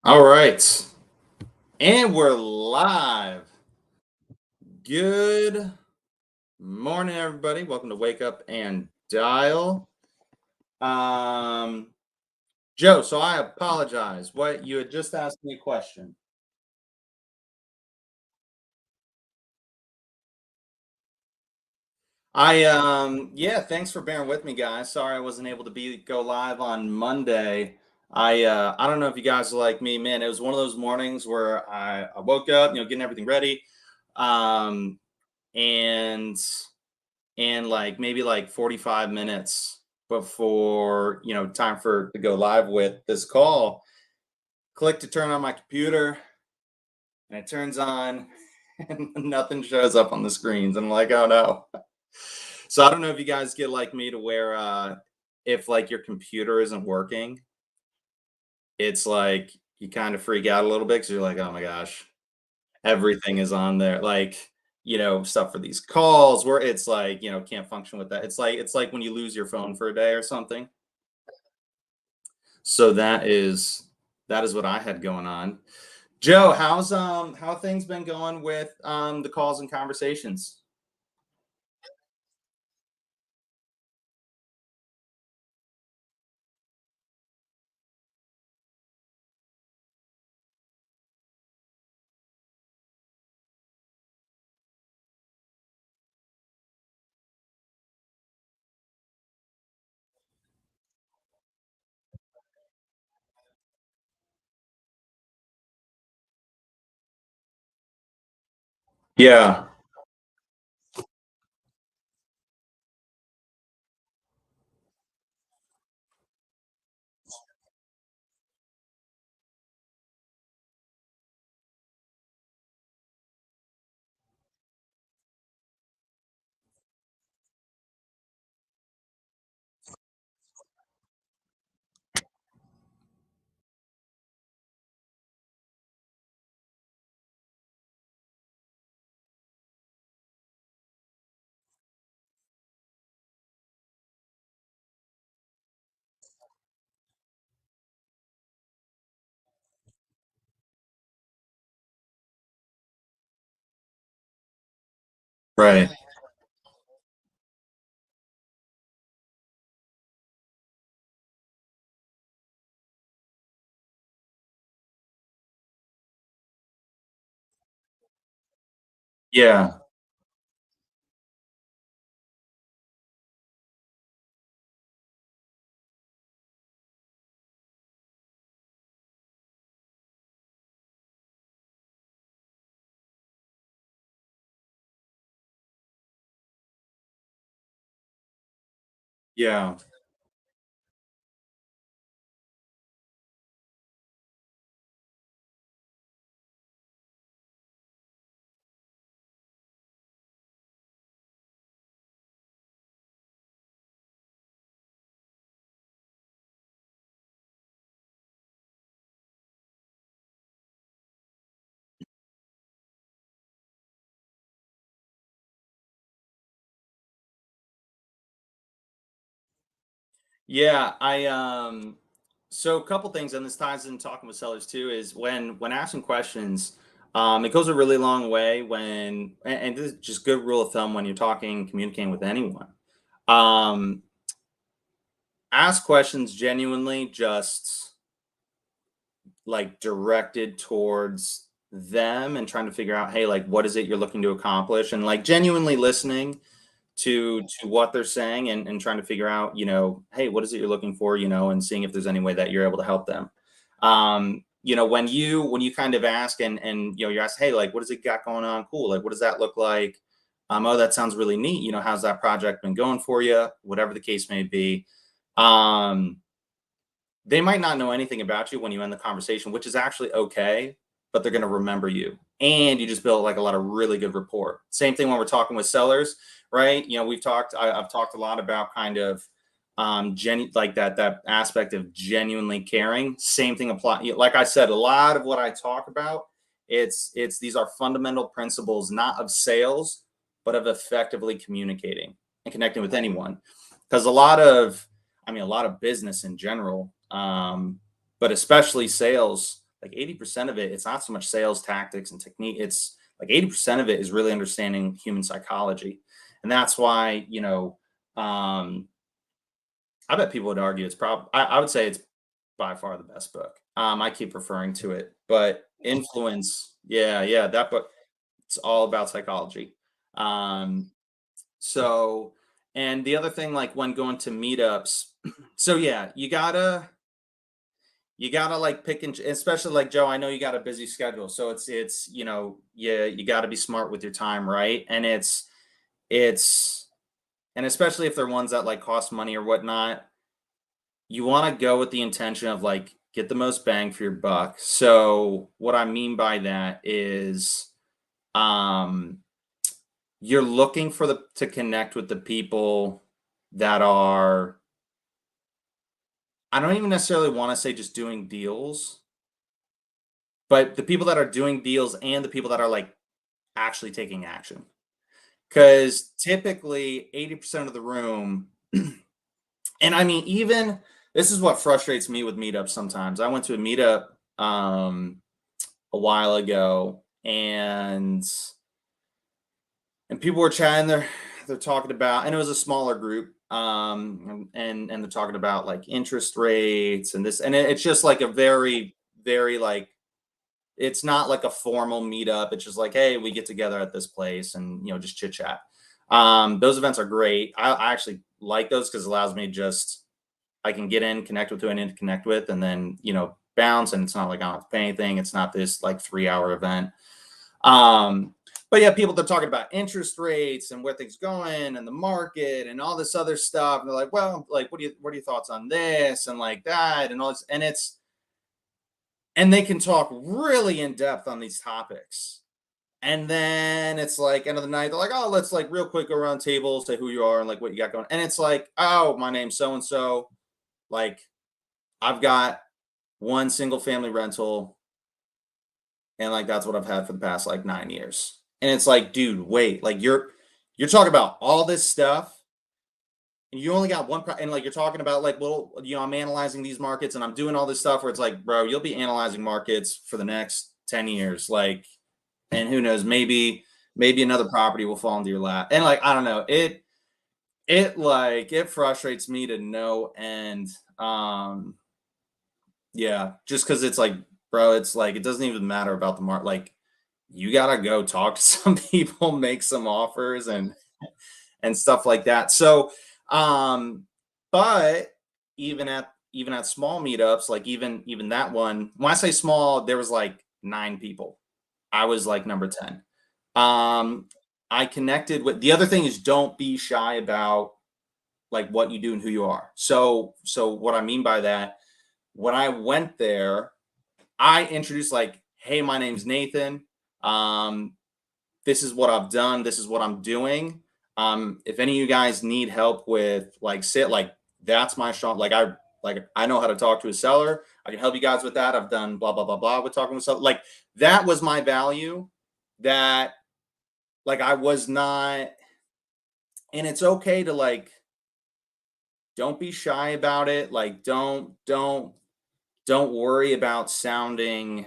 All right. And we're live. Good morning, everybody. Welcome to Wake Up and Dial. Um, Joe, so I apologize. What you had just asked me a question. Yeah, thanks for bearing with me, guys. Sorry I wasn't able to go live on Monday. I don't know if you guys are like me, man. It was one of those mornings where I woke up, getting everything ready. Um, and like maybe like 45 minutes before time for to go live with this call, click to turn on my computer, and it turns on and nothing shows up on the screens. I'm like, oh no. So I don't know if you guys get like me to where if like your computer isn't working, it's like you kind of freak out a little bit because you're like, oh my gosh, everything is on there. Like, stuff for these calls where it's like, can't function with that. It's like when you lose your phone for a day or something. So that is what I had going on. Joe, how things been going with the calls and conversations? Yeah, right. Yeah. Yeah. Yeah, so a couple things, and this ties in talking with sellers too, is when asking questions, it goes a really long way and this is just good rule of thumb when you're talking, communicating with anyone. Um, Ask questions genuinely, just like directed towards them and trying to figure out, hey, like what is it you're looking to accomplish, and like genuinely listening to what they're saying, and trying to figure out, hey, what is it you're looking for, and seeing if there's any way that you're able to help them. When you kind of ask, and you ask, hey, like what does it got going on, cool, like what does that look like, oh, that sounds really neat, how's that project been going for you, whatever the case may be. um they might not know anything about you when you end the conversation, which is actually okay, but they're going to remember you. And you just built like a lot of really good rapport. Same thing when we're talking with sellers, right? I've talked a lot about kind of like that aspect of genuinely caring. Same thing apply. Like I said, a lot of what I talk about, it's these are fundamental principles, not of sales, but of effectively communicating and connecting with anyone. Because a lot of business in general, but especially sales, like 80% of it, it's not so much sales tactics and technique. It's like 80% of it is really understanding human psychology. And that's why, I bet people would argue it's probably, I would say it's by far the best book. I keep referring to it, but Influence, yeah, that book, it's all about psychology. Um, so, and the other thing, like when going to meetups, so yeah, you gotta like pick and especially like Joe, I know you got a busy schedule, so it's yeah, you got to be smart with your time, right? And it's and especially if they're ones that like cost money or whatnot, you want to go with the intention of like get the most bang for your buck. So what I mean by that is um you're looking for the to connect with the people that are, I don't even necessarily want to say just doing deals, but the people that are doing deals and the people that are like actually taking action. Because typically 80% of the room, and I mean, even this is what frustrates me with meetups sometimes. I went to a meetup a while ago, and people were chatting. They're talking about, and it was a smaller group, and they're talking about like interest rates and this, and it's just like a very like, it's not like a formal meetup. It's just like, hey, we get together at this place and just chit chat. Those events are great. I actually like those because it allows me just, I can get in, connect with who I need to connect with, and then bounce. And it's not like I don't have to pay anything. It's not this like 3 hour event. But yeah, people, they're talking about interest rates and where things going and the market and all this other stuff. And they're like, well, like, what are your thoughts on this and like that and all this? And they can talk really in depth on these topics. And then it's like end of the night, they're like, oh, let's like real quick go around table, say who you are and like what you got going. And it's like, oh, my name's so and so. Like, I've got one single family rental, and like that's what I've had for the past like 9 years. And it's like, dude, wait, like you're talking about all this stuff, and you only got and like you're talking about like, well, I'm analyzing these markets and I'm doing all this stuff where it's like, bro, you'll be analyzing markets for the next 10 years, like, and who knows, maybe another property will fall into your lap. And like, I don't know, it frustrates me to no end. Yeah, just because it's like, bro, it's like it doesn't even matter about the market. Like, you gotta go talk to some people, make some offers, and stuff like that. So, um, but even at small meetups, like even that one, when I say small, there was like 9 people. I was like number 10. Um, I connected with, the other thing is, don't be shy about like what you do and who you are. So what I mean by that, when I went there, I introduced like, hey, my name's Nathan. Um, this is what I've done. This is what I'm doing. If any of you guys need help with like sit, like that's my strong. Like I know how to talk to a seller. I can help you guys with that. I've done blah blah blah blah with talking with seller. Like that was my value. That like I was not, and it's okay to like, don't be shy about it. Like don't worry about sounding,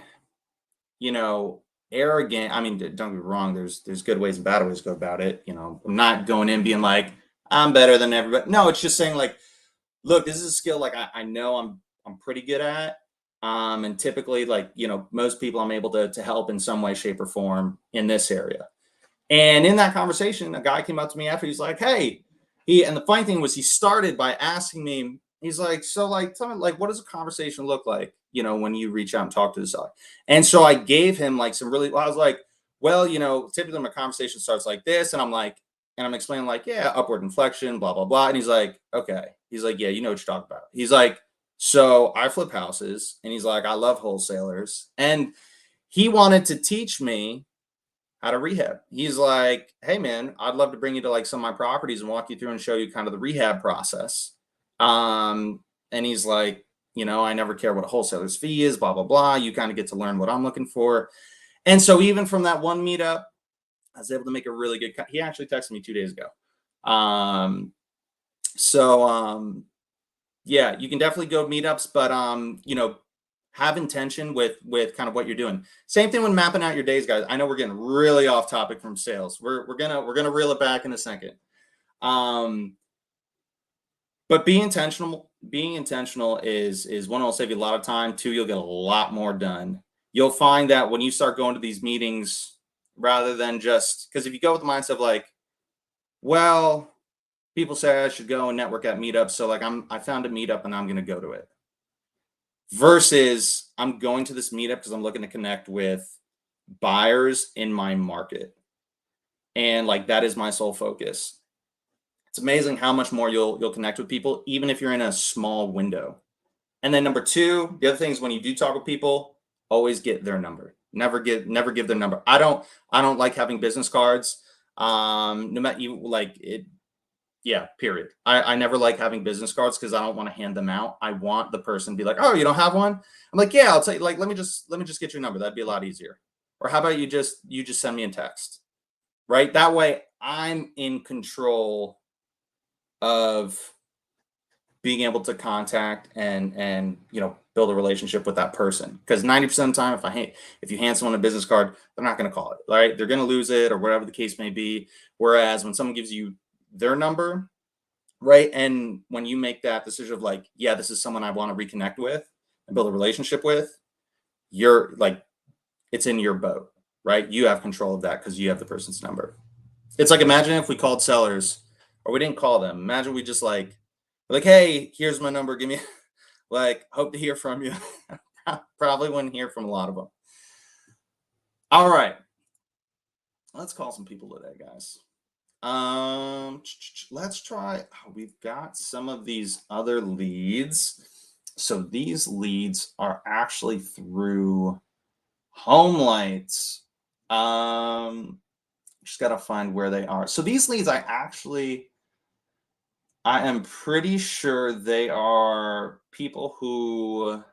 you know, arrogant. I mean, don't get me wrong. There's good ways and bad ways to go about it. I'm not going in being like I'm better than everybody. No, it's just saying like, look, this is a skill like I know I'm pretty good at. And typically, like most people, I'm able to help in some way, shape, or form in this area. And in that conversation, a guy came up to me after. He's like, "Hey," and the funny thing was, he started by asking me. He's like, "So, like, tell me, like, what does a conversation look like? When you reach out and talk to the seller?" And so I gave him like some really. Well, I was like, "Well, typically my conversation starts like this," and I'm like, and I'm explaining like, "Yeah, upward inflection, blah blah blah." And he's like, "Okay." He's like, "Yeah, you know what you're talking about." He's like, "So I flip houses," and he's like, "I love wholesalers," and he wanted to teach me how to rehab. He's like, "Hey man, I'd love to bring you to like some of my properties and walk you through and show you kind of the rehab process." And he's like, "I never care what a wholesaler's fee is, blah blah blah. You kind of get to learn what I'm looking for." And so even from that one meetup, I was able to make a really good. He actually texted me 2 days ago. Um, so yeah, you can definitely go meetups, but have intention with kind of what you're doing. Same thing when mapping out your days, guys. I know we're getting really off topic from sales. We're gonna reel it back in a second. But being intentional is one, it'll save you a lot of time. Two, you'll get a lot more done. You'll find that when you start going to these meetings, rather than just because if you go with the mindset of like, well, people say I should go and network at meetups, so like I found a meetup and I'm gonna go to it. Versus I'm going to this meetup because I'm looking to connect with buyers in my market. And like that is my sole focus. It's amazing how much more you'll connect with people, even if you're in a small window. And then number two, the other thing is when you do talk with people, always get their number. Never give their number. I don't like having business cards. No matter you like it. Yeah, period. I never like having business cards because I don't want to hand them out. I want the person to be like, oh, you don't have one? I'm like, yeah, I'll tell you, like, let me just get your number. That'd be a lot easier. Or how about you just send me a text? Right? That way I'm in control of being able to contact and build a relationship with that person. Because 90% of the time, if you hand someone a business card, they're not going to call it. Right? They're going to lose it or whatever the case may be. Whereas when someone gives you their number, right, and when you make that decision of like, yeah, this is someone I want to reconnect with and build a relationship with, you're like, it's in your boat, right? You have control of that because you have the person's number. It's like, imagine if we called sellers or we didn't call them. Imagine we just like, hey, here's my number. Give me, like, hope to hear from you. Probably wouldn't hear from a lot of them. All right. Let's call some people today, guys. Let's try. We've got some of these other leads. So these leads are actually through HomeLights. Just got to find where they are. So these leads, I am pretty sure they are people who,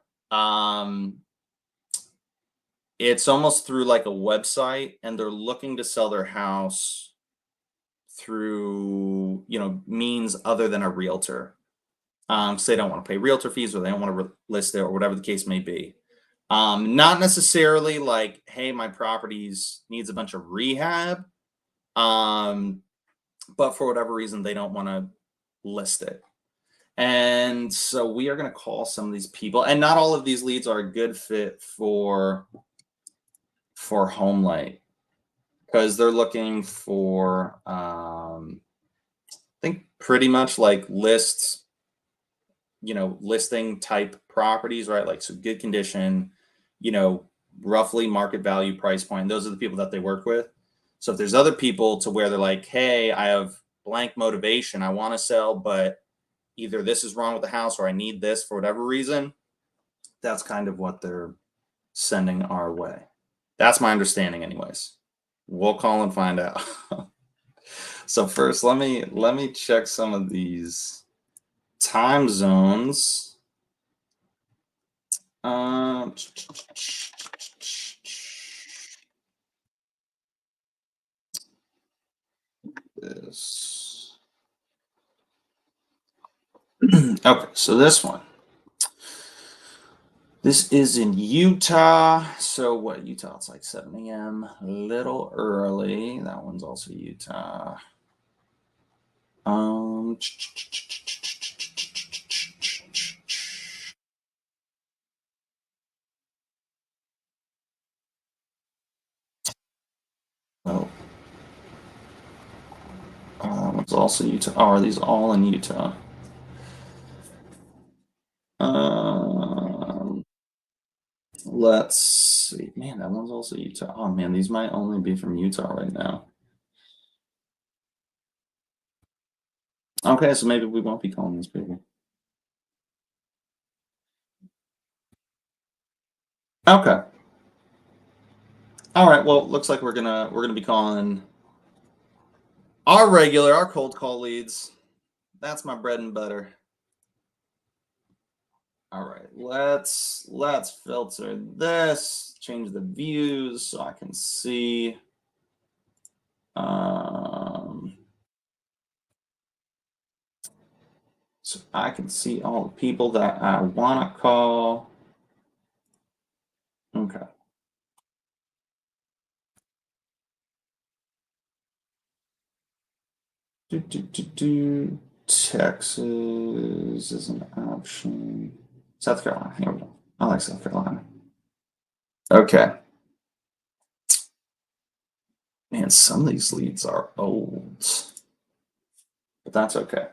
it's almost through like a website and they're looking to sell their house through means other than a realtor. So they don't want to pay realtor fees or they don't want to list it or whatever the case may be. Not necessarily like, hey, my properties needs a bunch of rehab. But for whatever reason, they don't want to list it. And so we are going to call some of these people, and not all of these leads are a good fit for HomeLight because they're looking for, I think pretty much like listing type properties, right? Like, so good condition, roughly market value, price point. Those are the people that they work with. So if there's other people to where they're like, hey, I have blank motivation, I want to sell, but either this is wrong with the house or I need this for whatever reason, that's kind of what they're sending our way. That's my understanding anyways. We'll call and find out. So first, let me check some of these time zones. This. Okay, so this one. This is in Utah. So what, Utah? It's like 7 a.m. A little early. That one's also Utah. Oh, that one's also Utah. Oh, are these all in Utah? Let's see. Man, that one's also Utah. Oh man, these might only be from Utah right now. Okay, so maybe we won't be calling these people. Okay. All right. Well, looks like we're gonna be calling our cold call leads. That's my bread and butter. All right, let's filter this, change the views so I can see. So I can see all the people that I want to call. Okay. Texas is an option. South Carolina. Here we go. I like South Carolina. Okay. Man, some of these leads are old, but that's okay.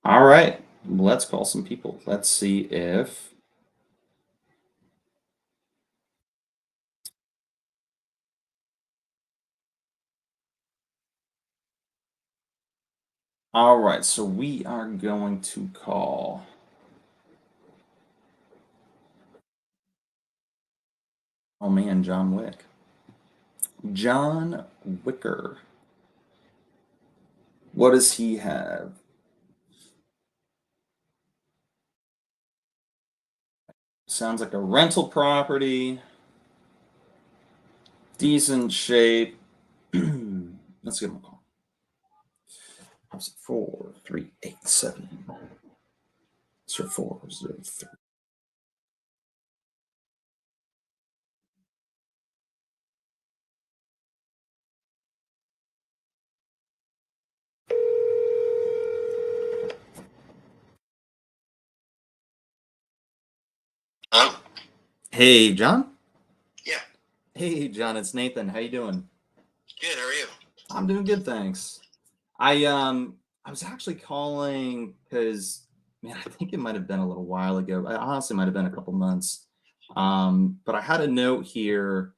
All right. Let's call some people. Let's see if. All right. So we are going to call. Oh man, John Wick. John Wicker. What does he have? Sounds like a rental property. Decent shape. Let's give him a call. 438 403. Huh? Hey, John. Yeah. Hey, John. It's Nathan. How you doing? Good. How are you? I'm doing good, thanks. I was actually calling because man, I think it might have been a little while ago. I honestly might have been a couple months. But I had a note here.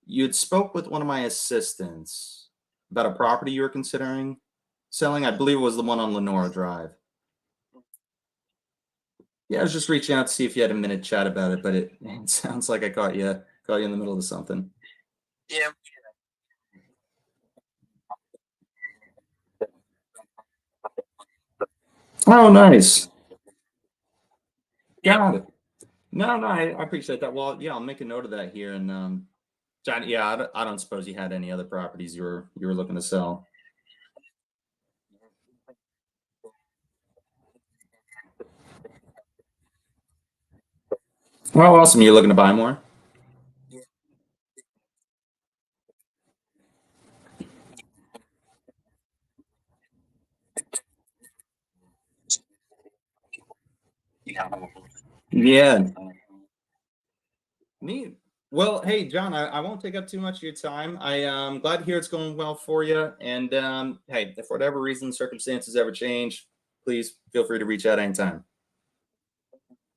You had spoke with one of my assistants about a property you were considering selling. I believe it was the one on Lenora Drive. Yeah, I was just reaching out to see if you had a minute to chat about it, but it sounds like I caught you in the middle of something. Yeah. Oh, nice. Got it. No, no, I appreciate that. Well, yeah, I'll make a note of that here. And John, yeah, I don't suppose you had any other properties you were looking to sell. Well, awesome. You're looking to buy more? Yeah, neat. Well, hey, John, I won't take up too much of your time. Glad to hear it's going well for you. And hey, if for whatever reason circumstances ever change, please feel free to reach out anytime.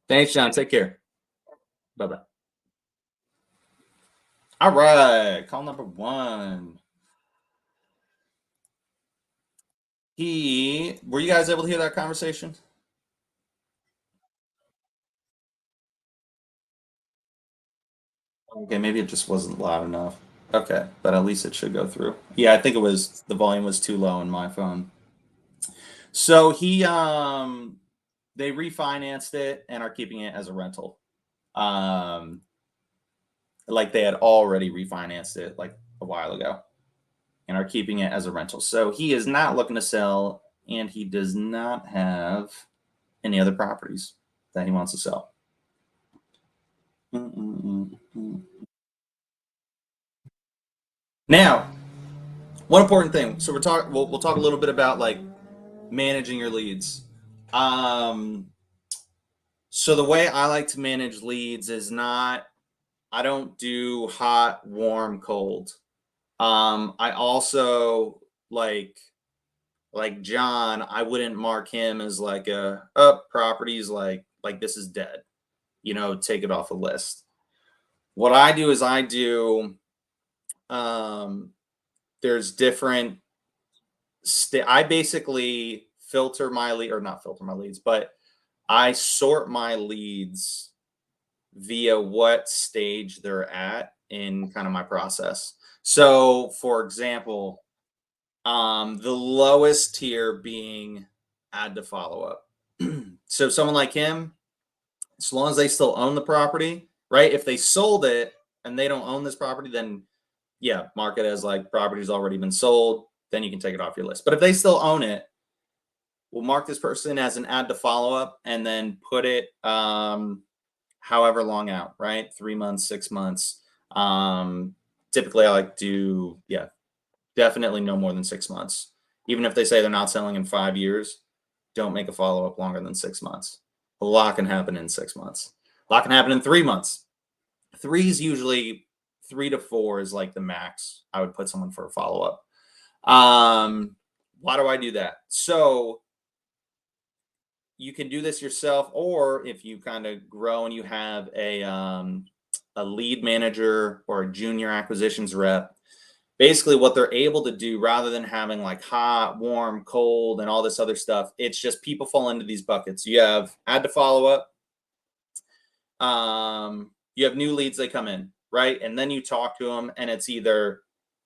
Thanks, John. Take care. Bye bye. All right, call number one. Were you guys able to hear that conversation? Okay, maybe it just wasn't loud enough. Okay, but at least it should go through. Yeah, I think it was the volume was too low on my phone. So they refinanced it and are keeping it as a rental. Um like they had already refinanced it like a while ago and are keeping it as a rental. So he is not looking to sell and he does not have any other properties that he wants to sell. Mm-mm-mm-mm. Now, one important thing. So we'll talk a little bit about like managing your leads. Um, so the way I like to manage leads is not I don't do hot, warm, cold. I also like John, I wouldn't mark him as like a properties like this is dead. Take it off the list. What I do is I do um there's different I basically filter my lead or not filter my leads, but I sort my leads via what stage they're at in kind of my process. So, for example, the lowest tier being add to follow up. So, someone like him, as long as they still own the property, right? If they sold it and they don't own this property, then yeah, mark it as like property's already been sold. Then you can take it off your list. But if they still own it, we'll mark this person as an add to follow up and then put it however long out, right? 3 months, 6 months. Typically I like to, yeah, definitely no more than 6 months. Even if they say they're not selling in 5 years, don't make a follow-up longer than 6 months. A lot can happen in 6 months. A lot can happen in 3 months. 3 is usually 3 to 4 is like the max I would put someone for a follow-up. Why do I do that? So you can do this yourself, or if you kind of grow and you have a lead manager or a junior acquisitions rep, basically what they're able to do rather than having like hot, warm, cold, and all this other stuff, it's just people fall into these buckets. You have add to follow up. You have new leads, they come in, right? And then you talk to them, and it's either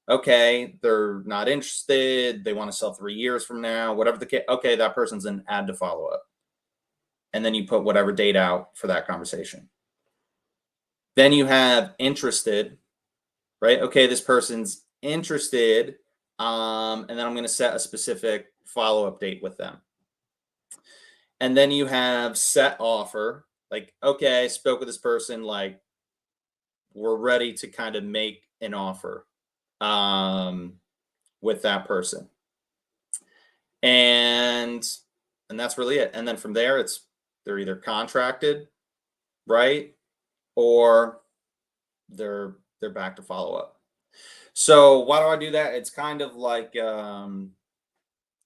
okay, they're not interested, they want to sell 3 years from now, whatever the case. Okay, that person's an add to follow up. And then you put whatever date out for that conversation. Then you have interested, right? Okay, this person's interested. And then I'm going to set a specific follow-up date with them. And then you have set offer, like, okay, I spoke with this person, like, we're ready to kind of make an offer with that person. And that's really it. And then from there, it's they're either contracted, right? Or they're back to follow up. So why do I do that? It's kind of like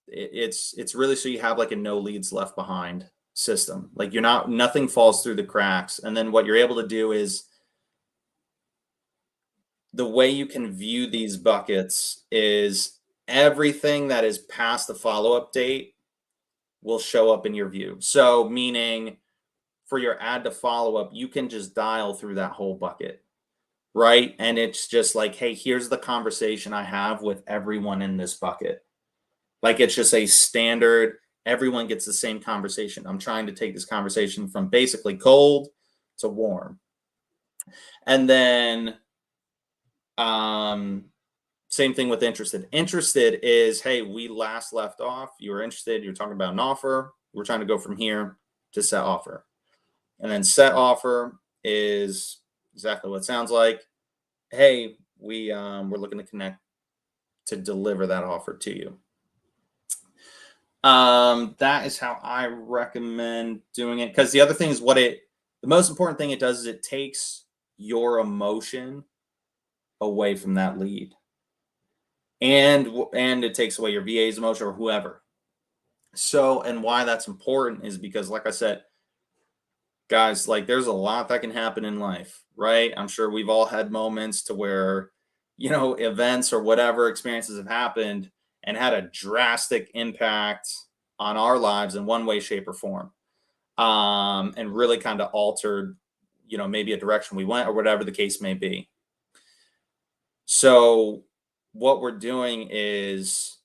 it's really so you have like a no leads left behind system. Like you're not nothing falls through the cracks. And then what you're able to do is the way you can view these buckets is everything that is past the follow-up date will show up in your view. So meaning for your add to follow-up, you can just dial through that whole bucket, right? And it's just like, hey, here's the conversation I have with everyone in this bucket. Like it's just a standard, everyone gets the same conversation. I'm trying to take this conversation from basically cold to warm. And then same thing with interested. Interested is, hey, we last left off. You were interested. You're talking about an offer. We're trying to go from here to set offer. And then set offer is exactly what it sounds like. Hey, we're looking to connect to deliver that offer to you. That is how I recommend doing it. Because the other thing is the most important thing it does is it takes your emotion away from that lead. And it takes away your VA's emotion or whoever. So, and why that's important is because, like I said, guys, like there's a lot that can happen in life, right? I'm sure we've all had moments to where, events or whatever experiences have happened and had a drastic impact on our lives in one way, shape, or form. And really kind of altered, maybe a direction we went or whatever the case may be. So what we're doing is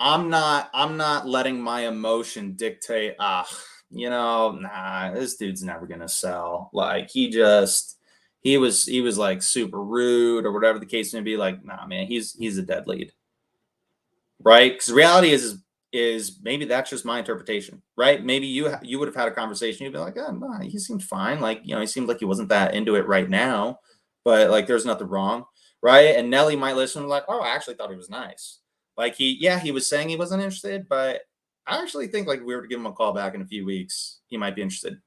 I'm not letting my emotion dictate, this dude's never gonna sell. Like he was like super rude or whatever the case may be. Like, nah, man, he's a dead lead. Right? Because reality is maybe that's just my interpretation, right? Maybe you would have had a conversation, you'd be like, oh, no, he seemed fine. Like, he seemed like he wasn't that into it right now, but like there's nothing wrong, right? And Nelly might listen like, oh, I actually thought he was nice. Like he was saying he wasn't interested, but I actually think like if we were to give him a call back in a few weeks, he might be interested.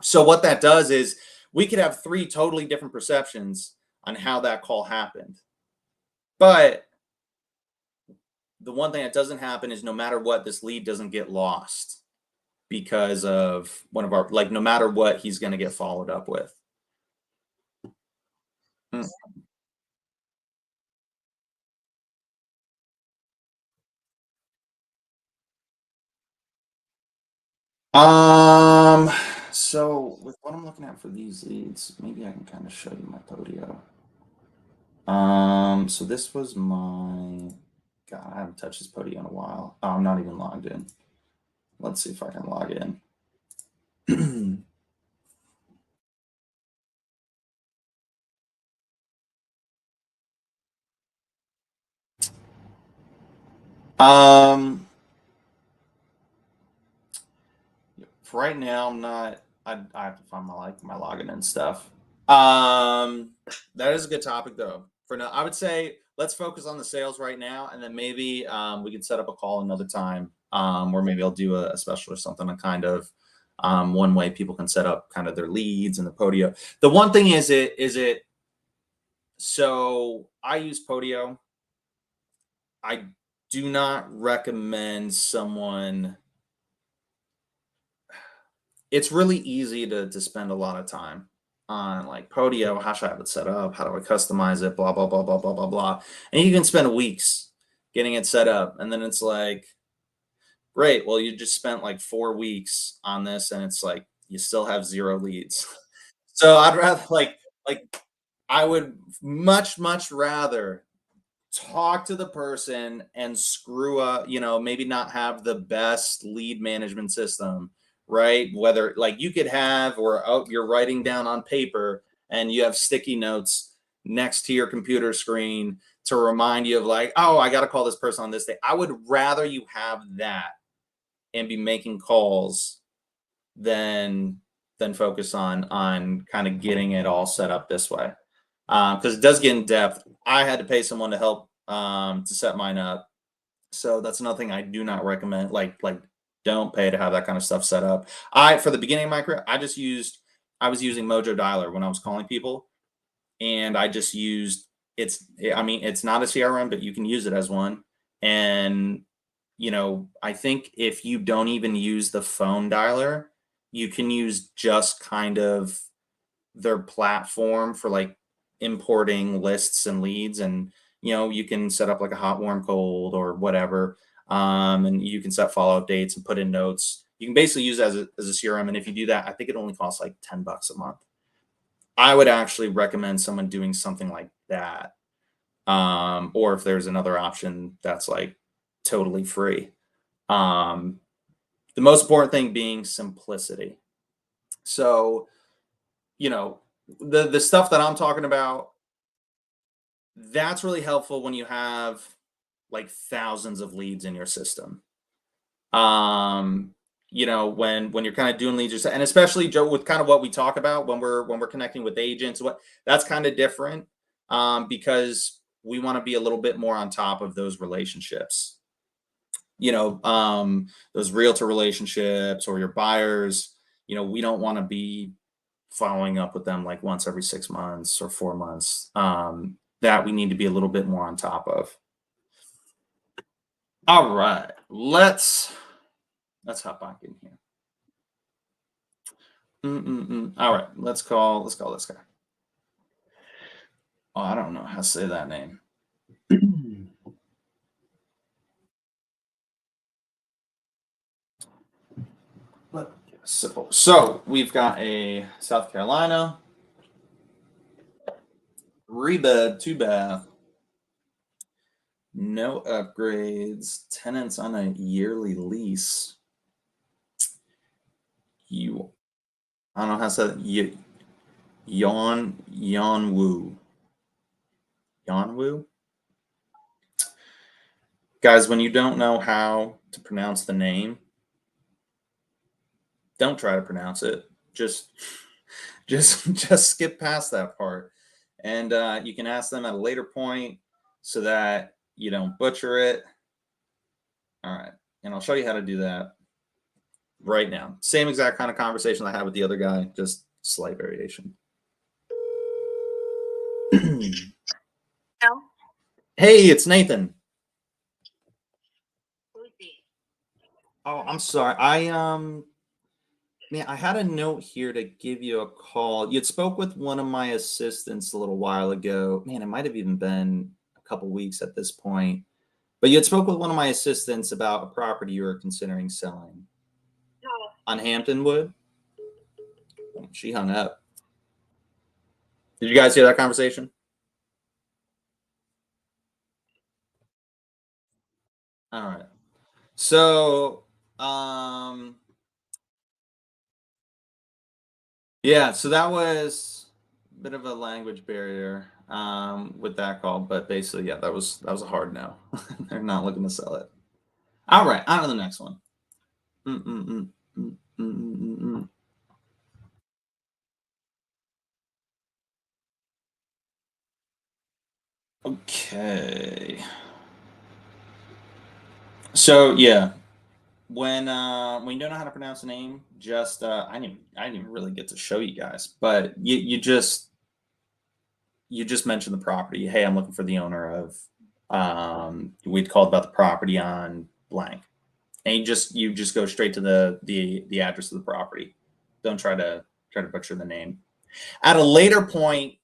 So what that does is we could have 3 totally different perceptions on how that call happened. But the one thing that doesn't happen is no matter what, this lead doesn't get lost because of one of our, like, no matter what, he's going to get followed up with. Mm. Um, so with what I'm looking at for these leads, maybe I can kind of show you my Podio. So this was my, God, I haven't touched this Podio in a while. Oh, I'm not even logged in. Let's see if I can log in. Um, for right now, I'm not. I have to find my login and stuff. That is a good topic though. For now, I would say let's focus on the sales right now, and then maybe we can set up a call another time, or maybe I'll do a special or something, a kind of one way people can set up kind of their leads and the Podio. The one thing is it. So I use Podio. I do not recommend someone. It's really easy to spend a lot of time on like Podio. How should I have it set up? How do I customize it? Blah blah blah blah blah blah blah. And you can spend weeks getting it set up, and then it's like, great. Well, you just spent like 4 weeks on this, and it's like you still have 0 leads. So I'd rather like I would much rather talk to the person and screw up, maybe not have the best lead management system, right? Whether like you could have, or you're writing down on paper and you have sticky notes next to your computer screen to remind you of like, oh, I got to call this person on this day. I would rather you have that and be making calls than focus on kind of getting it all set up this way, because it does get in depth. I had to pay someone to help to set mine up, so that's another thing I do not recommend. Like don't pay to have that kind of stuff set up. For the beginning of my career, I was using Mojo Dialer when I was calling people, and I just used it's not a CRM, but you can use it as one. And I think if you don't even use the phone dialer, you can use just kind of their platform for like importing lists and leads, and you can set up like a hot, warm, cold or whatever, and you can set follow-up dates and put in notes. You can basically use it as a CRM, and if you do that, I think it only costs like $10 a month. I would actually recommend someone doing something like that, or if there's another option that's like totally free. The most important thing being simplicity. So, the stuff that I'm talking about, that's really helpful when you have like thousands of leads in your system. When you're kind of doing leads, and especially Joe, with kind of what we talk about when we're connecting with agents, that's kind of different, because we want to be a little bit more on top of those relationships. Those realtor relationships or your buyers. We don't want to be following up with them like once every 6 months or 4 months. That we need to be a little bit more on top of. All right, let's hop back in here. All right, let's call this guy. Oh, I don't know how to say that name. So we've got a South Carolina 3-bed, 2-bath, no upgrades, tenants on a yearly lease. I don't know how to say that. Yanwu. Guys, when you don't know how to pronounce the name, don't try to pronounce it. Just skip past that part, and you can ask them at a later point so that you don't butcher it. All right, and I'll show you how to do that right now. Same exact kind of conversation I had with the other guy, just slight variation. Hello? Hey, it's Nathan. Who's this? Oh, I'm sorry. I had a note here to give you a call. You'd spoke with one of my assistants a little while ago. Man, it might have even been a couple weeks at this point. But you had spoke with one of my assistants about a property you were considering selling No. on Hamptonwood. She hung up. Did you guys hear that conversation? All right. So, yeah, so that was a bit of a language barrier with that call, but basically, yeah, that was a hard no. They're not looking to sell it. All right, on to the next one. Okay. So yeah, when you don't know how to pronounce a name, just I didn't even really get to show you guys, but you just mentioned the property. Hey, I'm looking for the owner of we'd called about the property on blank. And you just go straight to the address of the property. Don't try to butcher the name. At a later point,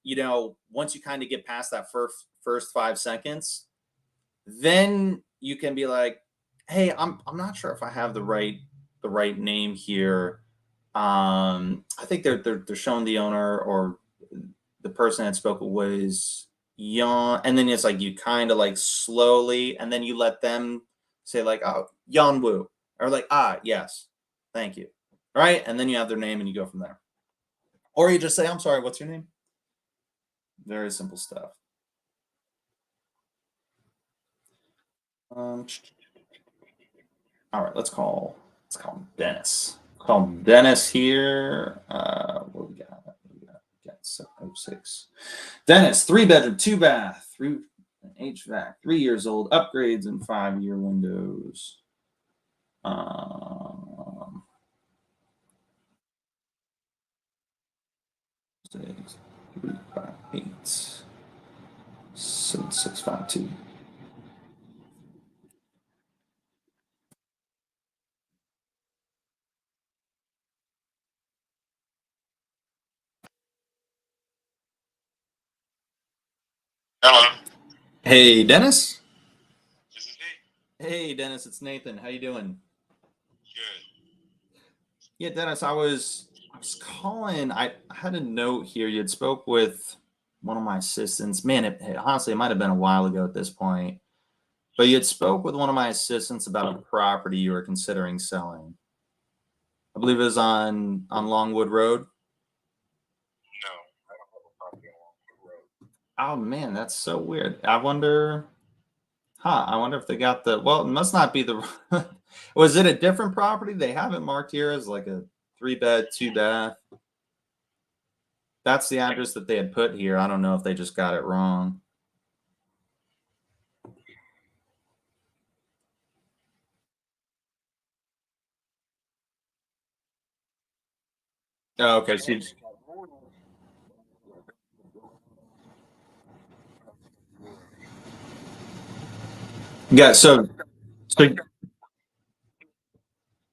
once you kind of get past that first 5 seconds, then you can be like, hey, I'm not sure if I have the right name here. I think they're showing the owner or the person that spoke was Yon, and then it's like you kind of like slowly, and then you let them say like, oh, Yon Wu, or like, yes, thank you, right, and then you have their name and you go from there, or you just say, I'm sorry, what's your name? Very simple stuff. Um, all right, let's call him Dennis. Call him Dennis here. What we got? We got 706. Dennis, 3 bedroom, 2 bath, three HVAC, 3 years old, upgrades in 5-year windows. 6, 3, 5, 8, 7, 6, 5, 2. Hello. Hey, Dennis. This is he. Hey, Dennis. It's Nathan. How you doing? Good. Yeah, Dennis. I was calling. I had a note here. You had spoke with one of my assistants. Man, honestly, it might have been a while ago at this point. But you had spoke with one of my assistants about a property you were considering selling. I believe it was on Longwood Road. No, I don't have a property along the road. Oh man, that's so weird. I wonder if they got well, it must not be the was it a different property? They have it marked here as like a 3 bed, 2 bath. That's the address that they had put here. I don't know if they just got it wrong. Oh, okay. Yeah, so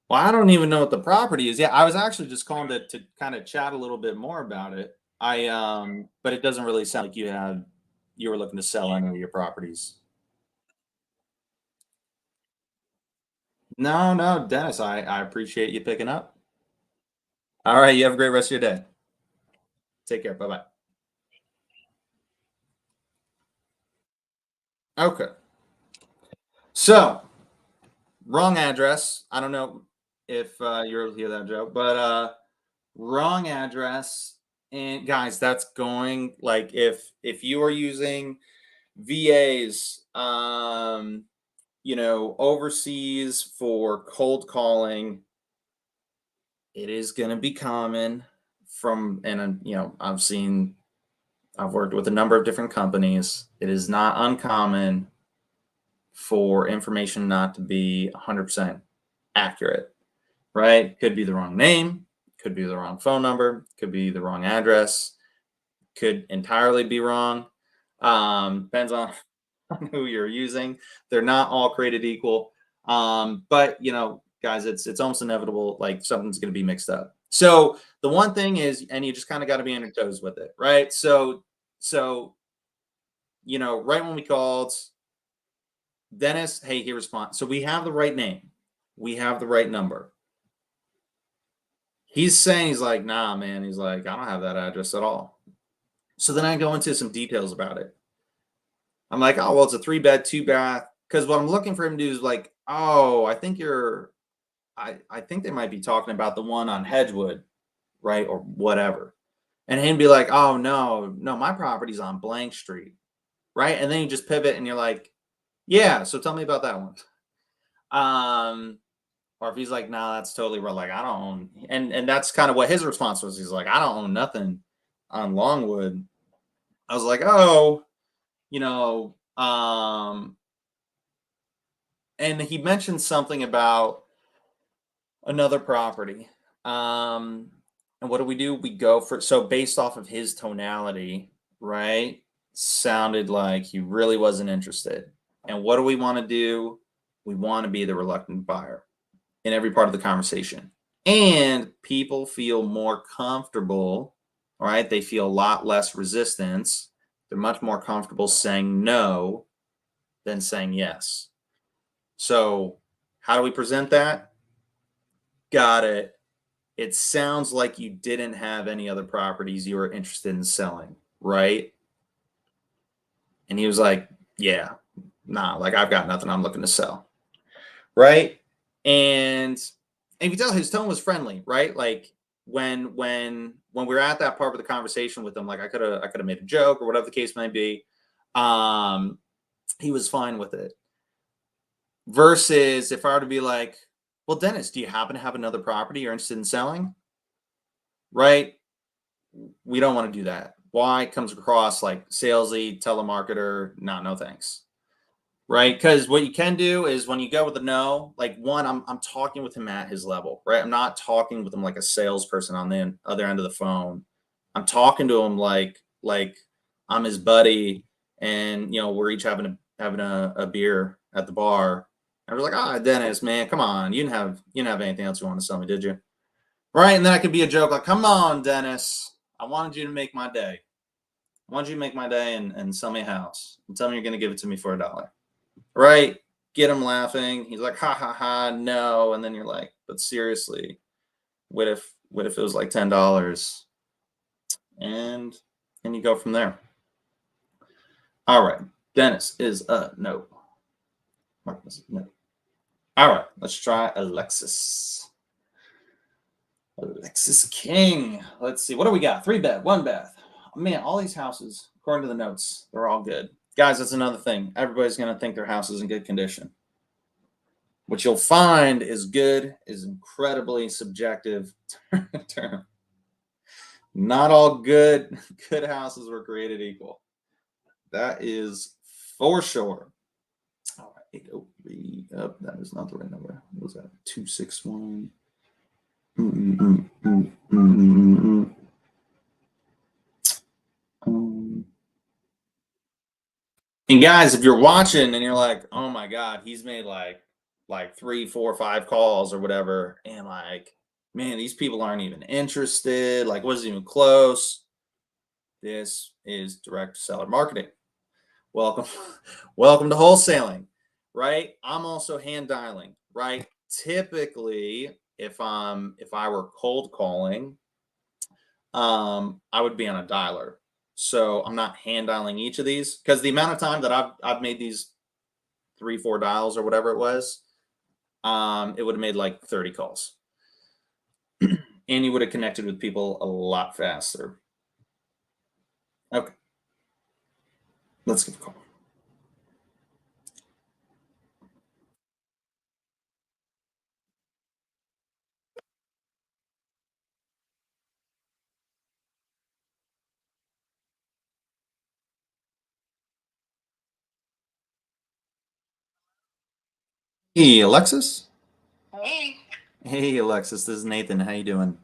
well, I don't even know what the property is. Yeah, I was actually just calling to kind of chat a little bit more about it. But it doesn't really sound like you were looking to sell any of your properties. No, no, Dennis, I appreciate you picking up. All right, you have a great rest of your day. Take care. Bye bye. Okay. So, wrong address. I don't know if you're able to hear that, Joe, but wrong address. And guys, that's going like if you are using VAs, overseas for cold calling, it is going to be common I've worked with a number of different companies. It is not uncommon for information not to be 100% accurate, right? Could be the wrong name, could be the wrong phone number, could be the wrong address, could entirely be wrong. Depends on who you're using. They're not all created equal. But guys, it's almost inevitable. Like something's going to be mixed up. So the one thing is, and you just kind of got to be on your toes with it, right? So right when we called Dennis, hey, he responds. So we have the right name, we have the right number. He's saying he's like, nah, man. He's like, I don't have that address at all. So then I go into some details about it. I'm like, oh, well, it's a 3 bed, 2 bath. Because what I'm looking for him to do is like, oh, I think they might be talking about the one on Hedgewood, right? Or whatever. And him be like, oh, no, no, my property's on blank street, right? And then you just pivot and you're like, yeah, so tell me about that one. Or if he's like, nah, that's totally wrong. Like, I don't own, and that's kind of what his response was. He's like, I don't own nothing on Longwood. I was like, oh, you know, and he mentioned something about another property. And what do? We go for so based off of his tonality, right? Sounded like he really wasn't interested. And what do we want to do? We want to be the reluctant buyer in every part of the conversation. And people feel more comfortable, right? They feel a lot less resistance. They're much more comfortable saying no than saying yes. So, how do we present that? Got it. It sounds like you didn't have any other properties you were interested in selling, right? And he was like, yeah, nah, like I've got nothing I'm looking to sell. Right. And you tell his tone was friendly, right? Like when we were at that part of the conversation with him, like I could have made a joke or whatever the case might be. He was fine with it. Versus if I were to be like, well, Dennis, do you happen to have another property you're interested in selling? Right? We don't want to do that. Why? Comes across like salesy, telemarketer, no thanks. Right? Because what you can do is when you go with a no, like one, I'm talking with him at his level, right? I'm not talking with him like a salesperson on the other end of the phone. I'm talking to him like I'm his buddy, and we're each having a beer at the bar. And we're like, Dennis, man, come on, you didn't have anything else you want to sell me, did you? Right? And then I could be a joke like, come on, Dennis, I wanted you to make my day. I wanted you to make my day and sell me a house and tell me you're going to give it to me for $1. Right? Get him laughing. He's like, ha ha ha, no. And then you're like, but seriously, what if it was like $10? And you go from there. All right. Dennis is a no. Marcus is no. All right. Let's try Alexis. Alexis King. Let's see. What do we got? 3 bed, 1 bath. Man, all these houses, according to the notes, they're all good. Guys, that's another thing. Everybody's going to think their house is in good condition. What you'll find is good is incredibly subjective term. Not all good houses were created equal. That is for sure. All right, 803. Oh, that is not the right number. What was that? 261. And guys, if you're watching and you're like, oh my God, he's made like 3, 4, 5 calls or whatever, and like, man, these people aren't even interested. Like, wasn't even close. This is direct seller marketing. Welcome, welcome to wholesaling, right? I'm also hand dialing, right? Typically, if I were cold calling, I would be on a dialer. So I'm not hand dialing each of these because the amount of time that I've made these 3, 4 dials or whatever it was, it would have made like 30 calls. And you would have connected with people a lot faster. Okay. Let's give a call. Hey, Alexis. Hey, Hey, Alexis. This is Nathan. How you doing?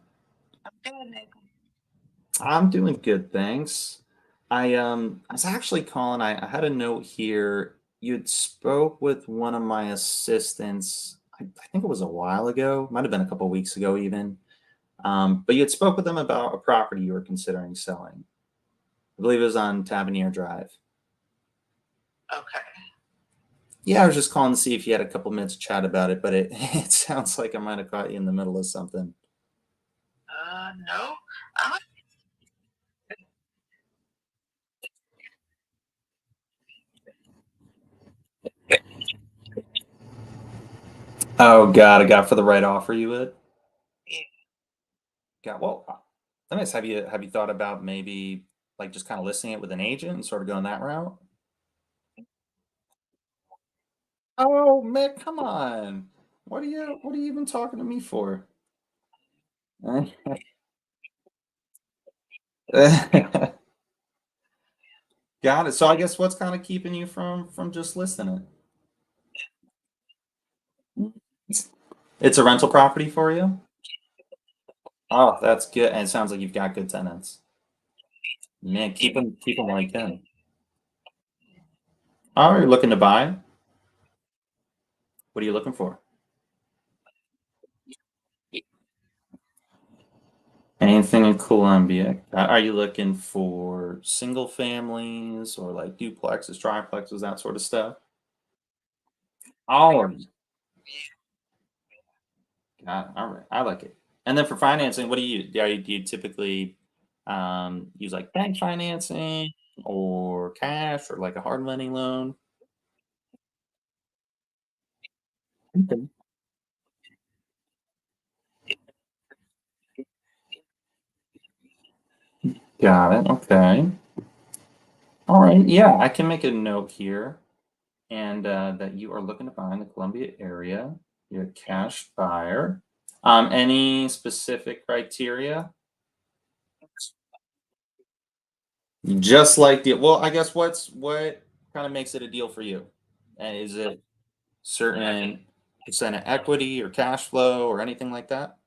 I'm good, Nathan. I'm doing good, thanks. I was actually calling. I had a note here. You had spoke with one of my assistants. I think it was a while ago. Might have been a couple weeks ago, even. But you had spoke with them about a property you were considering selling. I believe it was on Tavernier Drive. Okay. Yeah, I was just calling to see if you had a couple minutes to chat about it, but it it sounds like I might have caught you in the middle of something. No. I, Oh God, I got for the right offer you would. yeah. Got well. Nice. Have you thought about maybe like just kind of listing it with an agent and sort of going that route? Oh man, come on. What are you even talking to me for? Got it. So I guess what's kind of keeping you from just listing it? It's a rental property for you? Oh, that's good. And it sounds like you've got good tenants. Man, keep them like in. Oh, you're looking to buy? What are you looking for? Anything in Columbia? Are you looking for single families or like duplexes, triplexes, that sort of stuff? All of them. All right. I like it. And then for financing, what do you do you typically use like bank financing or cash or like a hard money loan? Okay. Got it. Okay. All right. Yeah, I can make a note here and that you are looking to buy in the Columbia area. You're a cash buyer. Any specific criteria? Just like the well, I guess what kind of makes it a deal for you? And is it certain percent of equity or cash flow or anything like that?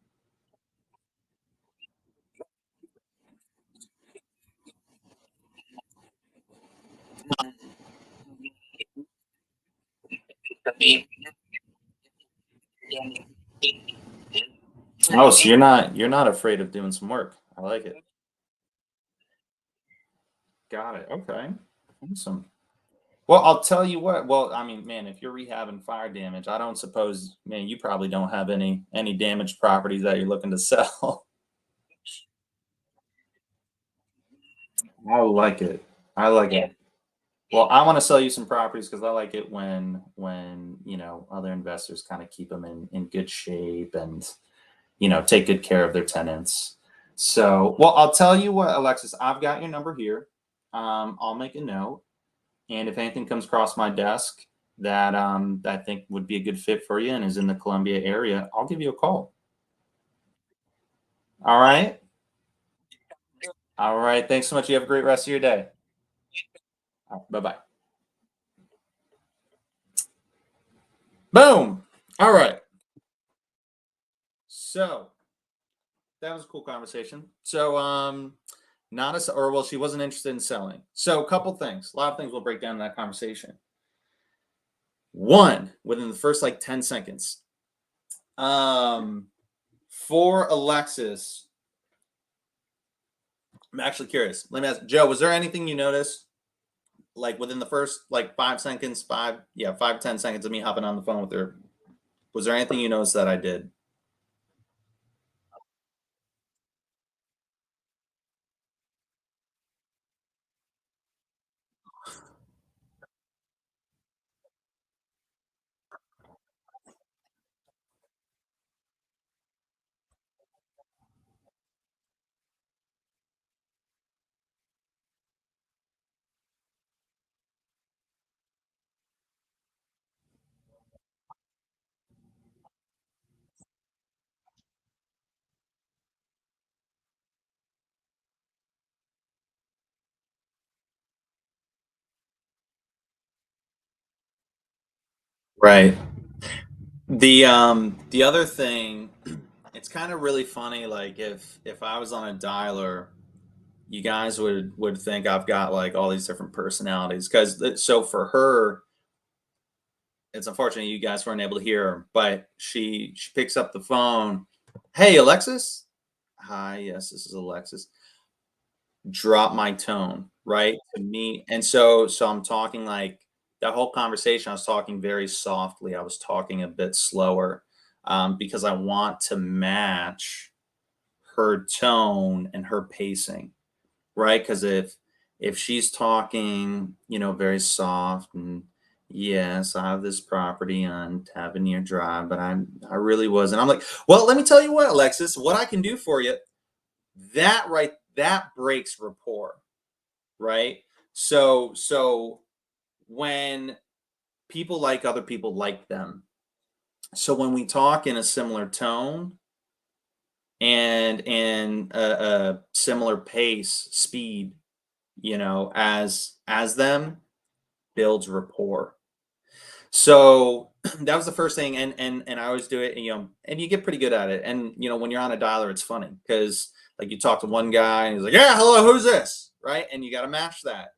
Oh, so you're not afraid of doing some work. I like it. Got it. Okay. Awesome. Well, I'll tell you what. Well, I mean, man, if you're rehabbing fire damage, I don't suppose, man, you probably don't have any damaged properties that you're looking to sell. I like it. I like it. Well, I want to sell you some properties because I like it when other investors kind of keep them in good shape and take good care of their tenants. So, well, I'll tell you what, Alexis, I've got your number here. I'll make a note, and if anything comes across my desk that I think would be a good fit for you and is in the Columbia area, I'll give you a call. All right. All right. Thanks so much. You have a great rest of your day. Bye bye. Boom. All right. So that was a cool conversation. So, not as or well, she wasn't interested in selling. So, a couple things, a lot of things will break down in that conversation. One, within the first like 10 seconds, um, for Alexis, I'm actually curious. Let me ask Joe, was there anything you noticed like within the first like 5 seconds, 5 to 10 seconds of me hopping on the phone with her? Was there anything you noticed that I did? Right. The other thing, it's kind of really funny. Like if I was on a dialer, you guys would think I've got like all these different personalities. Because so for her, it's unfortunate you guys weren't able to hear her, but she picks up the phone. Hey, Alexis. Hi, yes, this is Alexis. Drop my tone, right? To me, and so I'm talking like that whole conversation. I was talking very softly. I was talking a bit slower because I want to match her tone and her pacing, right? Because if she's talking, very soft and yes, I have this property on Tavernier Drive, but I really wasn't. I'm like, well, let me tell you what, Alexis, what I can do for you. That breaks rapport, right? So when people like other people like them. So when we talk in a similar tone and in a similar pace, speed, as them, builds rapport. So that was the first thing, and I always do it, and you get pretty good at it. And when you're on a dialer, it's funny because like you talk to one guy and he's like, "Yeah, hello, who's this?" Right? And you got to match that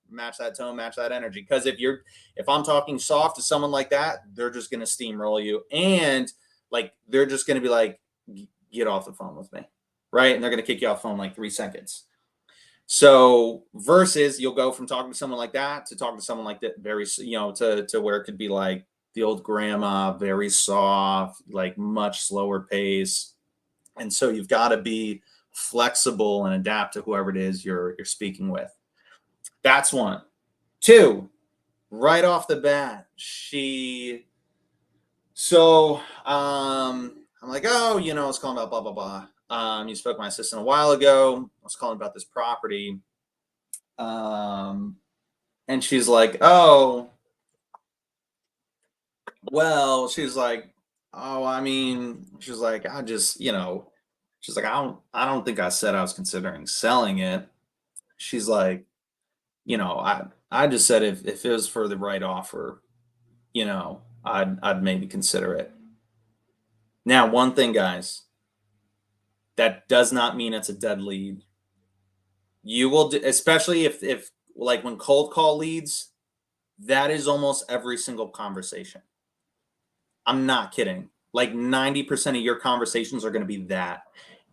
tone, match that energy. Because if I'm talking soft to someone like that, they're just gonna steamroll you, and like they're just gonna be like, "Get off the phone with me," right? And they're gonna kick you off the phone in like 3 seconds. So versus you'll go from talking to someone like that to talking to someone like that, very, to where it could be like the old grandma, very soft, like much slower pace. And so you've got to be flexible and adapt to whoever it is you're speaking with. That's one. Two, right off the bat, I'm like, oh, I was calling about blah blah blah. You spoke to my assistant a while ago. I was calling about this property. And she's like, oh, well, she's like, oh, I mean, she's like, she's like, I don't think I said I was considering selling it. She's like, I just said if it was for the right offer, I'd maybe consider it. Now, one thing, guys, that does not mean it's a dead lead. You will do, especially if like when cold call leads, that is almost every single conversation. I'm not kidding. Like 90% of your conversations are going to be that.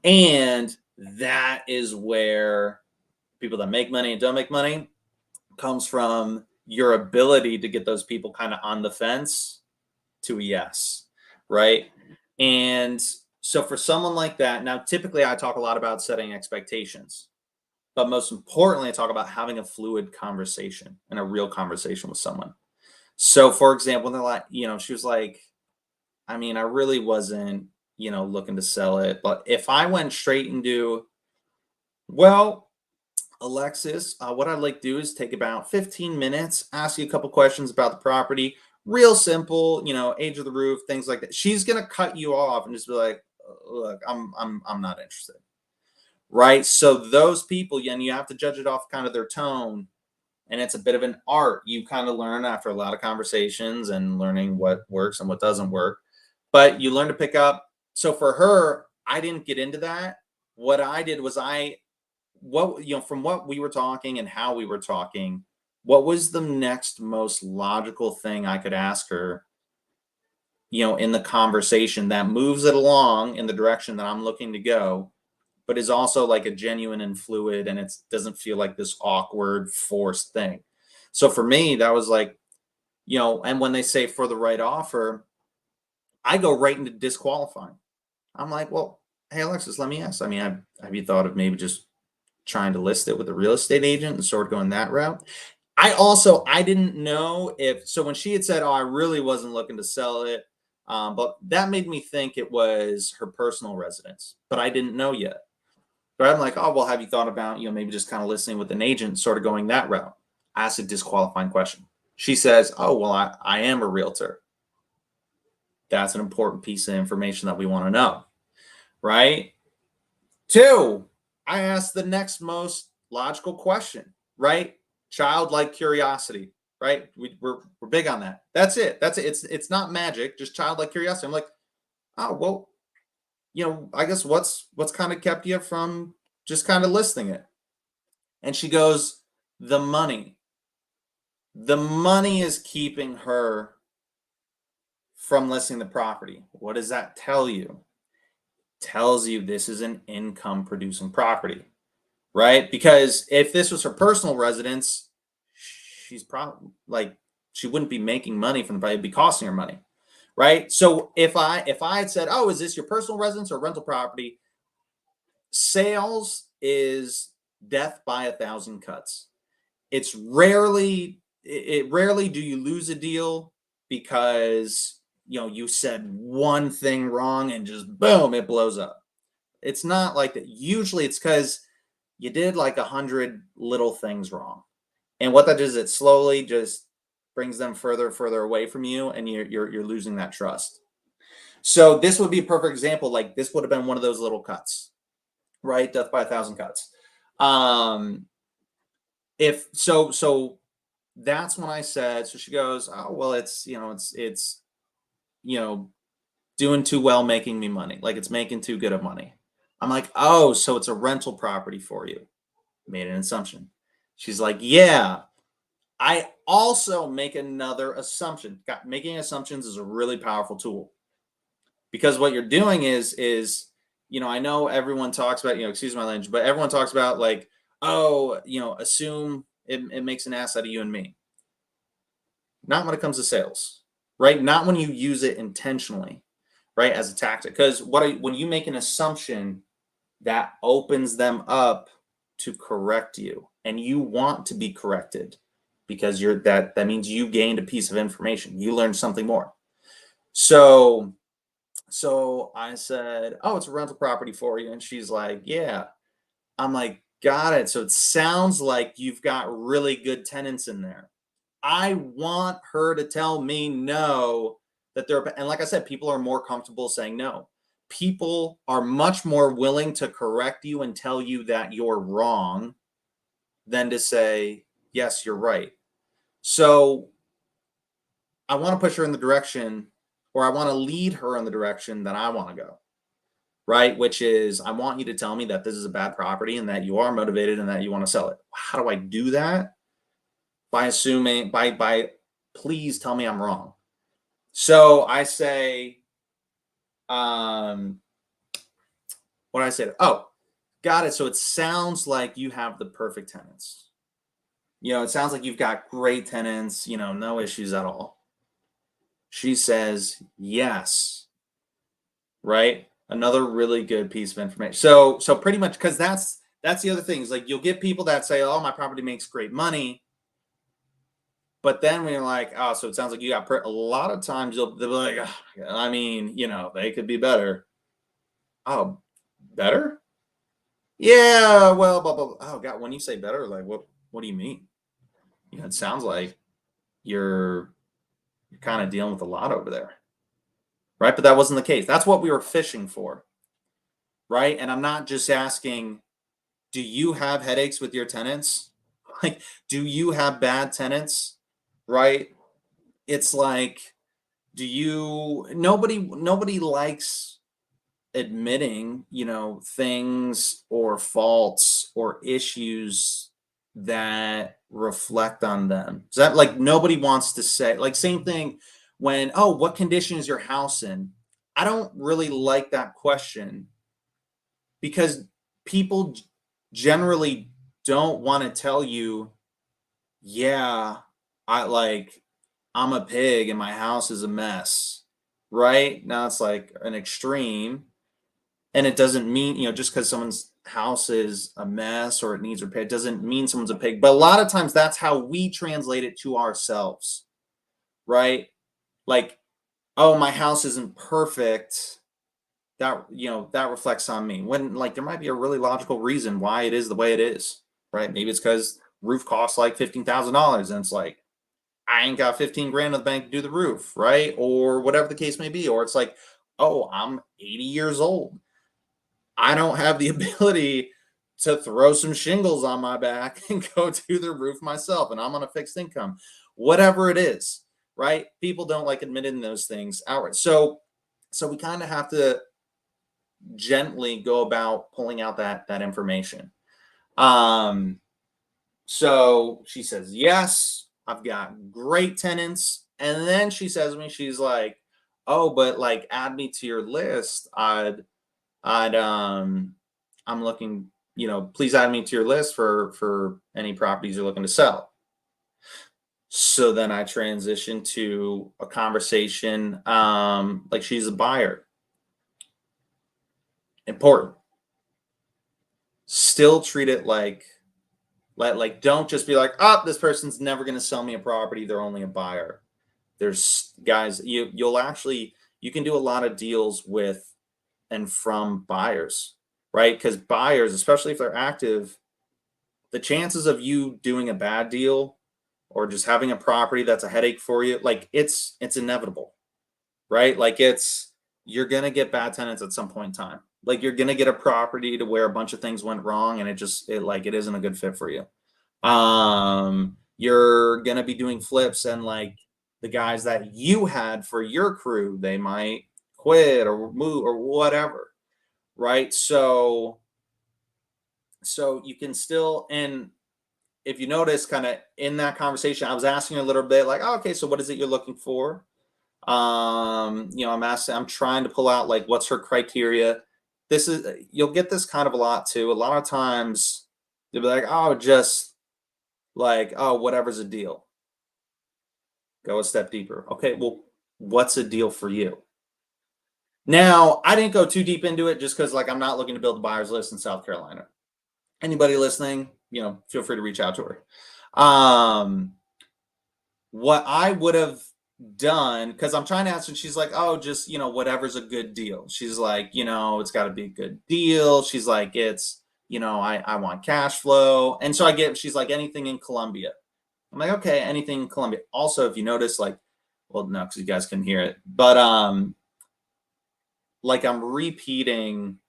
And that is where people that make money and don't make money comes from your ability to get those people kind of on the fence to a yes, right? And so for someone like that, now typically I talk a lot about setting expectations, but most importantly, I talk about having a fluid conversation and a real conversation with someone. So for example, they're like, she was like, I mean, I really wasn't, looking to sell it, but if I went straight into, well, Alexis, what I'd like to do is take about 15 minutes, ask you a couple questions about the property, real simple, age of the roof, things like that. She's gonna cut you off and just be like, look, I'm not interested. Right. So those people, and you have to judge it off kind of their tone. And it's a bit of an art. You kind of learn after a lot of conversations and learning what works and what doesn't work. But you learn to pick up. So for her, I didn't get into that. What I did was from what we were talking and how we were talking, what was the next most logical thing I could ask her, in the conversation that moves it along in the direction that I'm looking to go, but is also like a genuine and fluid, and it doesn't feel like this awkward forced thing. So for me, that was like, and when they say for the right offer, I go right into disqualifying. I'm like, well, hey Alexis, let me ask. I mean, have you thought of maybe just trying to list it with a real estate agent and sort of going that route? I didn't know so when she had said, oh, I really wasn't looking to sell it, but that made me think it was her personal residence, but I didn't know yet. But I'm like, oh, well, have you thought about, maybe just kind of listening with an agent, sort of going that route? I asked a disqualifying question. She says, oh, well, I am a realtor. That's an important piece of information that we want to know, right? Two, I asked the next most logical question, right? Childlike curiosity, right? We're big on that. That's it. It's not magic, just childlike curiosity. I'm like, oh, well, I guess what's kind of kept you from just kind of listing it? And she goes, the money. The money is keeping her from listing the property. What does that tell you? Tells you this is an income producing property, right? Because if this was her personal residence, she's probably like, she wouldn't be making money from the property, it'd be costing her money. Right. So if I had said, oh, is this your personal residence or rental property? Sales is death by 1,000 cuts. It rarely do you lose a deal because you said one thing wrong and just boom, it blows up. It's not like that. Usually it's because you did like 100 little things wrong. And what that is, it slowly just brings them further away from you, and you're losing that trust. So this would be a perfect example. Like this would have been one of those little cuts, right? Death by 1,000 cuts. if so that's when I said, so she goes, oh well, it's you know doing too well making me money, like it's making too good of money. I'm like, oh, so it's a rental property for you. Made an assumption. She's like, yeah. I also make another assumption. Making assumptions is a really powerful tool, because what you're doing is I know everyone talks about, excuse my language, but everyone talks about like, oh, assume it makes an ass out of you and me. Not when it comes to sales, right? Not when you use it intentionally, right, as a tactic. Because when you make an assumption, that opens them up to correct you, and you want to be corrected, because that means you gained a piece of information, you learned something more. So I said, oh, it's a rental property for you, and she's like, yeah. I'm like, got it. So it sounds like you've got really good tenants in there. I want her to tell me no, that they're, and like I said, people are more comfortable saying no. People are much more willing to correct you and tell you that you're wrong than to say, yes, you're right. So I want to push her in the direction, or I want to lead her in the direction that I want to go, right? Which is, I want you to tell me that this is a bad property and that you are motivated and that you want to sell it. How do I do that? By assuming, by please tell me I'm wrong. So I say, what I said, oh, got it. So it sounds like you have the perfect tenants. It sounds like you've got great tenants, no issues at all. She says, yes. Right? Another really good piece of information. So pretty much, because that's the other thing, is like, you'll get people that say, oh, my property makes great money. But then when you're like, oh, so it sounds like you got a lot of times they'll be like, oh, I mean, they could be better. Oh, better? Yeah, well, blah, blah, blah. Oh God, when you say better, like what do you mean? It sounds like you're kind of dealing with a lot over there. Right? But that wasn't the case. That's what we were fishing for. Right? And I'm not just asking, do you have headaches with your tenants? Like, do you have bad tenants? Right? It's like, nobody likes admitting, things or faults or issues that reflect on them. So that, like, nobody wants to say, like, same thing when, oh, what condition is your house in? I don't really like that question, because people generally don't want to tell you, yeah, I'm a pig and my house is a mess. Right? Now it's like an extreme. And it doesn't mean, just because someone's house is a mess or it needs repair, doesn't mean someone's a pig. But a lot of times that's how we translate it to ourselves. Right? Like, oh, my house isn't perfect. That reflects on me. When, like, there might be a really logical reason why it is the way it is. Right? Maybe it's because roof costs like $15,000, and it's like, I ain't got 15 grand in the bank to do the roof, right? Or whatever the case may be. Or it's like, oh, I'm 80 years old. I don't have the ability to throw some shingles on my back and go do the roof myself, and I'm on a fixed income. Whatever it is, right? People don't like admitting those things outright. So we kind of have to gently go about pulling out that information. So she says, yes, I've got great tenants. And then she says to me, she's like, oh, but like, add me to your list. I'm looking, please add me to your list for any properties you're looking to sell. So then I transitioned to a conversation, like, she's a buyer. Important. Still treat it like, don't just be like, oh, this person's never going to sell me a property, they're only a buyer. There's guys, you can do a lot of deals with and from buyers, right? Because buyers, especially if they're active, the chances of you doing a bad deal or just having a property that's a headache for you, like, it's inevitable, right? Like, you're gonna get bad tenants at some point in time. Like, you're gonna get a property to where a bunch of things went wrong and it isn't a good fit for you. You're gonna be doing flips, and like the guys that you had for your crew, they might quit or move or whatever, right? So you can still, and if you notice kind of in that conversation, I was asking a little bit like, oh, okay, so what is it you're looking for? I'm trying to pull out like what's her criteria. This is You'll get this kind of a lot too. A lot of times they'll be like, oh, just like, oh, whatever's a deal. Go a step deeper. Okay, well, what's a deal for you? Now, I didn't go too deep into it just because like I'm not looking to build a buyer's list in South Carolina. Anybody listening, feel free to reach out to her. What I would have done, because I'm trying to ask her, she's like, oh, just whatever's a good deal. She's like, it's got to be a good deal. She's like, it's, I want cash flow. And so she's like, anything in Columbia. I'm like, okay, anything in Columbia. Also, if you notice, like, well, no, because you guys can hear it, but like I'm repeating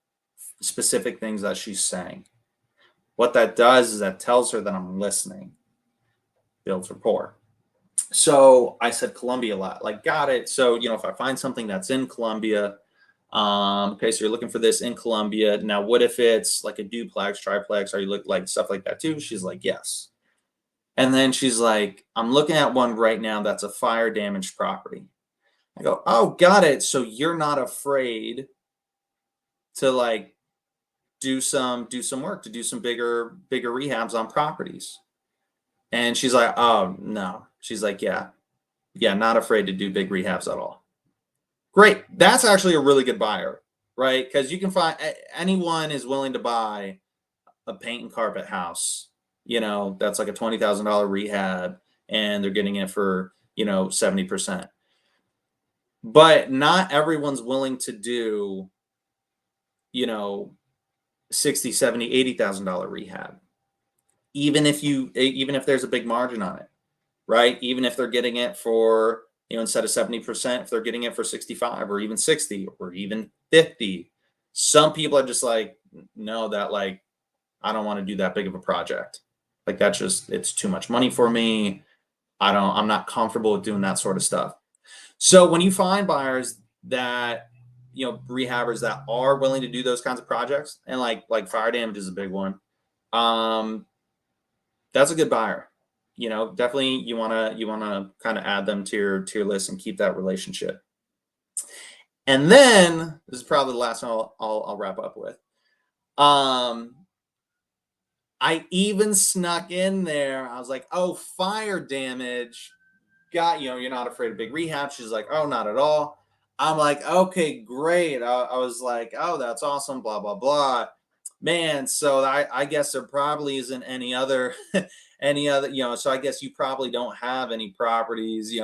specific things that she's saying. What that does is that tells her that I'm listening, builds rapport. So I said Columbia a lot, like, got it. So, if I find something that's in Columbia, okay, so you're looking for this in Columbia. Now, what if it's like a duplex, triplex? Are you look like stuff like that too? She's like, yes. And then she's like, I'm looking at one right now that's a fire damaged property. I go, oh, got it. So you're not afraid to like do some work, to do some bigger rehabs on properties. And she's like, oh no. She's like, yeah, not afraid to do big rehabs at all. Great. That's actually a really good buyer, right? Because you can find anyone is willing to buy a paint and carpet house, that's like a $20,000 rehab, and they're getting it for 70%. But not everyone's willing to do, you know, 60, 70, $80,000 rehab. Even if there's a big margin on it, right? Even if they're getting it for, instead of 70%, if they're getting it for 65 or even 60 or even 50. Some people are just like, no, that like, I don't want to do that big of a project. Like it's too much money for me. I'm not comfortable with doing that sort of stuff. So when you find buyers that, rehabbers that are willing to do those kinds of projects, and like fire damage is a big one. That's a good buyer. Definitely you want to kind of add them to your list and keep that relationship. And then this is probably the last one I'll wrap up with. I even snuck in there. I was like, oh, fire damage. You're not afraid of big rehab. She's like, oh, not at all. I'm like, okay, great. I was like, oh, that's awesome. Blah, blah, blah. Man, so I guess there probably isn't any other, so I guess you probably don't have any properties,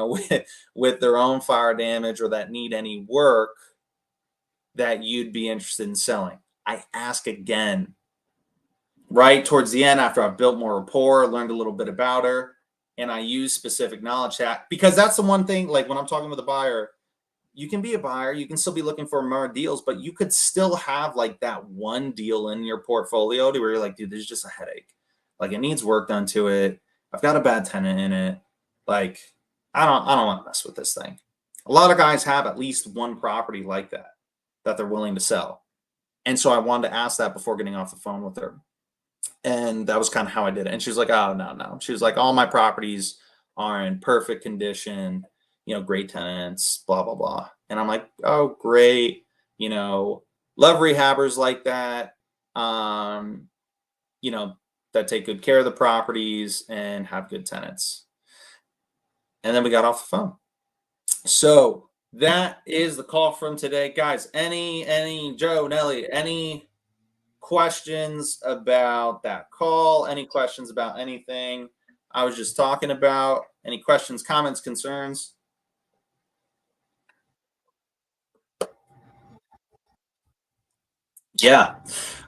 with their own fire damage or that need any work that you'd be interested in selling. I ask again, right towards the end, after I've built more rapport, learned a little bit about her, and I use specific knowledge because that's the one thing, like when I'm talking with a buyer, you can be a buyer, you can still be looking for more deals, but you could still have like that one deal in your portfolio to where you're like, dude, there's just a headache. Like it needs work done to it. I've got a bad tenant in it. Like I don't want to mess with this thing. A lot of guys have at least one property like that they're willing to sell. And so I wanted to ask that before getting off the phone with her. And that was kind of how I did it. And she was like, oh, no. She was like, all my properties are in perfect condition, great tenants, blah, blah, blah. And I'm like, oh, great. Love rehabbers like that, that take good care of the properties and have good tenants. And then we got off the phone. So that is the call from today. Guys, any Joe, Nelly, any questions about that call? Any questions about anything I was just talking about? Any questions, comments, concerns? Yeah.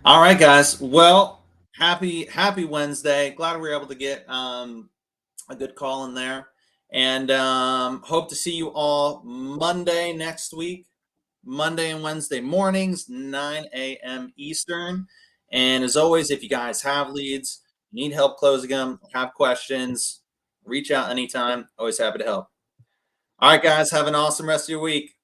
All right, guys. Well, happy Wednesday. Glad we were able to get a good call in there. And hope to see you all Monday next week. Monday and Wednesday mornings, 9 a.m. Eastern. And as always, if you guys have leads, need help closing them, have questions, reach out anytime. Always happy to help. All right, guys, have an awesome rest of your week.